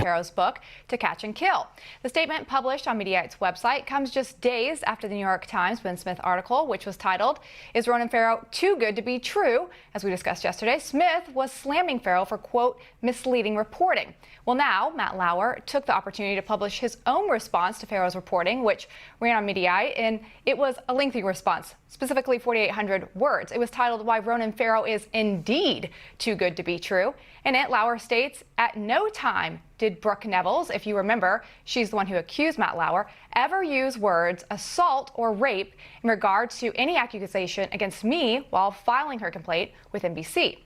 Farrow's book, To Catch and Kill. The statement published on Mediaite's website comes just days after the New York Times Ben Smith article, which was titled, "Is Ronan Farrow Too Good to Be True?" As we discussed yesterday, Smith was slamming Farrow for, quote, misleading reporting. Well, now Matt Lauer took the opportunity to publish his own response to Farrow's reporting, which ran on Mediaite, and it was a lengthy response, specifically 4,800 words. It was titled, "Why Ronan Farrow is Indeed Too Good to Be True." In it, Lauer states, "At no time did Brooke Nevels, if you remember, she's the one who accused Matt Lauer, ever use words assault or rape in regard to any accusation against me while filing her complaint with NBC."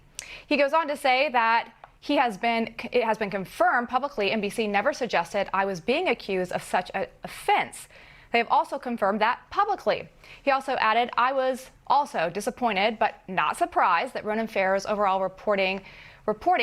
He goes on to say that it has been confirmed publicly NBC never suggested I was being accused of such an offense. They have also confirmed that publicly. He also added, "I was also disappointed but not surprised that Ronan Farrow's overall reporting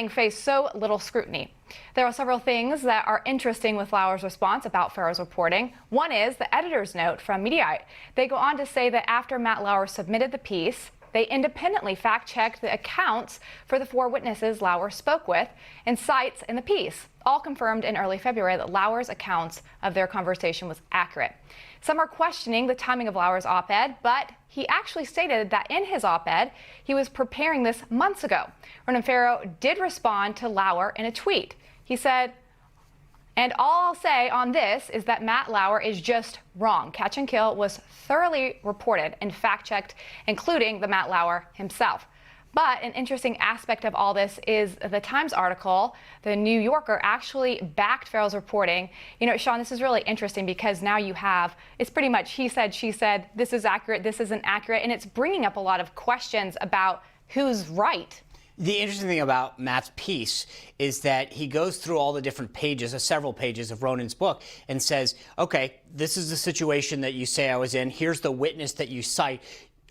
faced so little scrutiny." There are several things that are interesting with Lauer's response about Farrow's reporting. One is the editor's note from Mediaite. They go on to say that after Matt Lauer submitted the piece, they independently fact-checked the accounts for the 4 witnesses Lauer spoke with and cites in the piece, all confirmed in early February that Lauer's accounts of their conversation was accurate. Some are questioning the timing of Lauer's op-ed, but he actually stated that in his op-ed, he was preparing this months ago. Ronan Farrow did respond to Lauer in a tweet. He said, "And all I'll say on this is that Matt Lauer is just wrong. Catch and Kill was thoroughly reported and fact-checked, including the Matt Lauer himself." But an interesting aspect of all this is the Times article. The New Yorker actually backed Farrow's reporting. You know, Sean, this is really interesting because now you have, it's pretty much he said, she said, this is accurate, this isn't accurate, and it's bringing up a lot of questions about who's right. The interesting thing about Matt's piece is that he goes through all the different pages, several pages of Ronan's book, and says, okay, this is the situation that you say I was in. Here's the witness that you cite.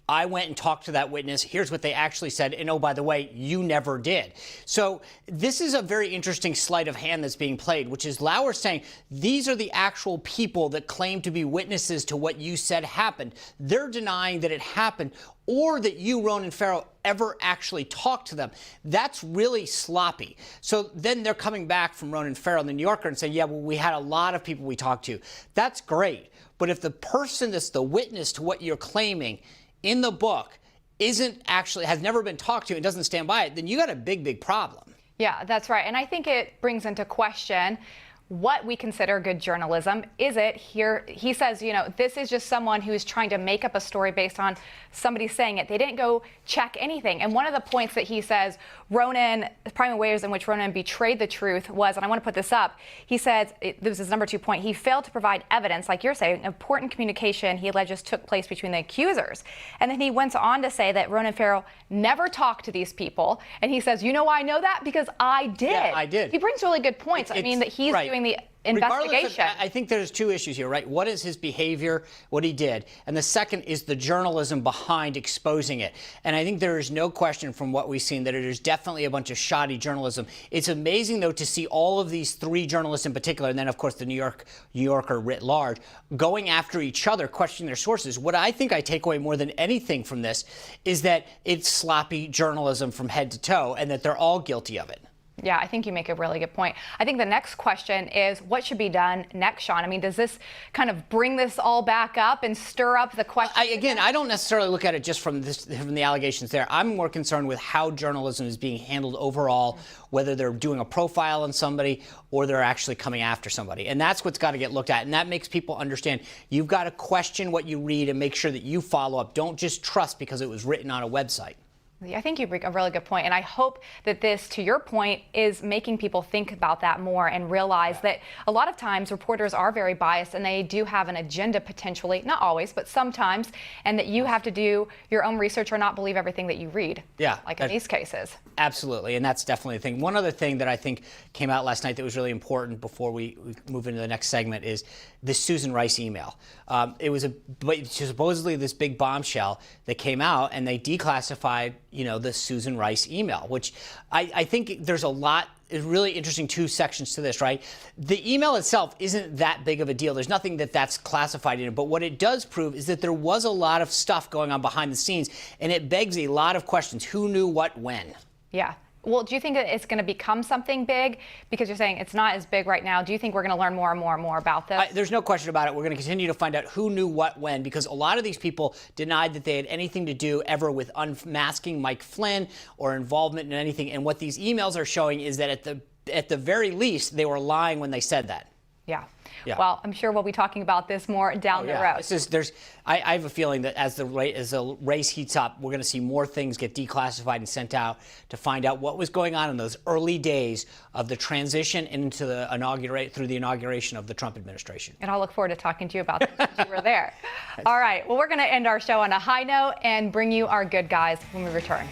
I went and talked to that witness. Here's what they actually said. And oh, by the way, you never did. So this is a very interesting sleight of hand that's being played, which is Lauer saying these are the actual people that claim to be witnesses to what you said happened. They're denying that it happened or that you, Ronan Farrow, ever actually talked to them. That's really sloppy. So then they're coming back from Ronan Farrow in the New Yorker and saying, yeah, well, we had a lot of people we talked to. That's great. But if the person that's the witness to what you're claiming in the book has never been talked to and doesn't stand by it, then you got a big, big problem. Yeah, that's right. And I think it brings into question what we consider good journalism. Is it here? He says, you know, this is just someone who is trying to make up a story based on somebody saying it. They didn't go check anything. And one of the points that he says Ronan, primary ways in which Ronan betrayed the truth was, and I want to put this up, he says, this is his number 2 point, he failed to provide evidence, like you're saying, important communication he alleges took place between the accusers. And then he went on to say that Ronan Farrow never talked to these people. And he says, you know why I know that? Because I did. Yeah, I did. He brings really good points. I mean, that he's right. doing the investigation. I think there's 2 issues here, right? What is his behavior, what he did? And the second is the journalism behind exposing it. And I think there is no question from what we've seen that it is definitely a bunch of shoddy journalism. It's amazing, though, to see all of these 3 journalists in particular, and then, of course, the New Yorker writ large, going after each other, questioning their sources. What I think I take away more than anything from this is that it's sloppy journalism from head to toe and that they're all guilty of it. Yeah, I think you make a really good point. I think the next question is what should be done next, Sean? I mean, does this kind of bring this all back up and stir up the question? I don't necessarily look at it just from the allegations there. I'm more concerned with how journalism is being handled overall, whether they're doing a profile on somebody or they're actually coming after somebody. And that's what's got to get looked at. And that makes people understand you've got to question what you read and make sure that you follow up. Don't just trust because it was written on a website. I think you bring a really good point, and I hope that this, to your point, is making people think about that more and realize that a lot of times reporters are very biased and they do have an agenda potentially, not always, but sometimes, and that you have to do your own research or not believe everything that you read. Yeah, like in these cases. Absolutely, and that's definitely the thing. One other thing that I think came out last night that was really important before we move into the next segment is the Susan Rice email. It was supposedly this big bombshell that came out, and they declassified, the Susan Rice email, which I think there's a lot. It's really interesting 2 sections to this, right? The email itself isn't that big of a deal. There's nothing that's classified in it. But what it does prove is that there was a lot of stuff going on behind the scenes, and it begs a lot of questions. Who knew what when? Yeah. Well, do you think that it's going to become something big? Because you're saying it's not as big right now. Do you think we're going to learn more and more and more about this? There's no question about it. We're going to continue to find out who knew what when, because a lot of these people denied that they had anything to do ever with unmasking Mike Flynn or involvement in anything. And what these emails are showing is that at the very least, they were lying when they said that. Yeah. Yeah. Well, I'm sure we'll be talking about this more down the road. I have a feeling that as the race heats up, we're going to see more things get declassified and sent out to find out what was going on in those early days of the transition into through the inauguration of the Trump administration. And I'll look forward to talking to you about this since you were there. All right. Well, we're going to end our show on a high note and bring you our good guys when we return.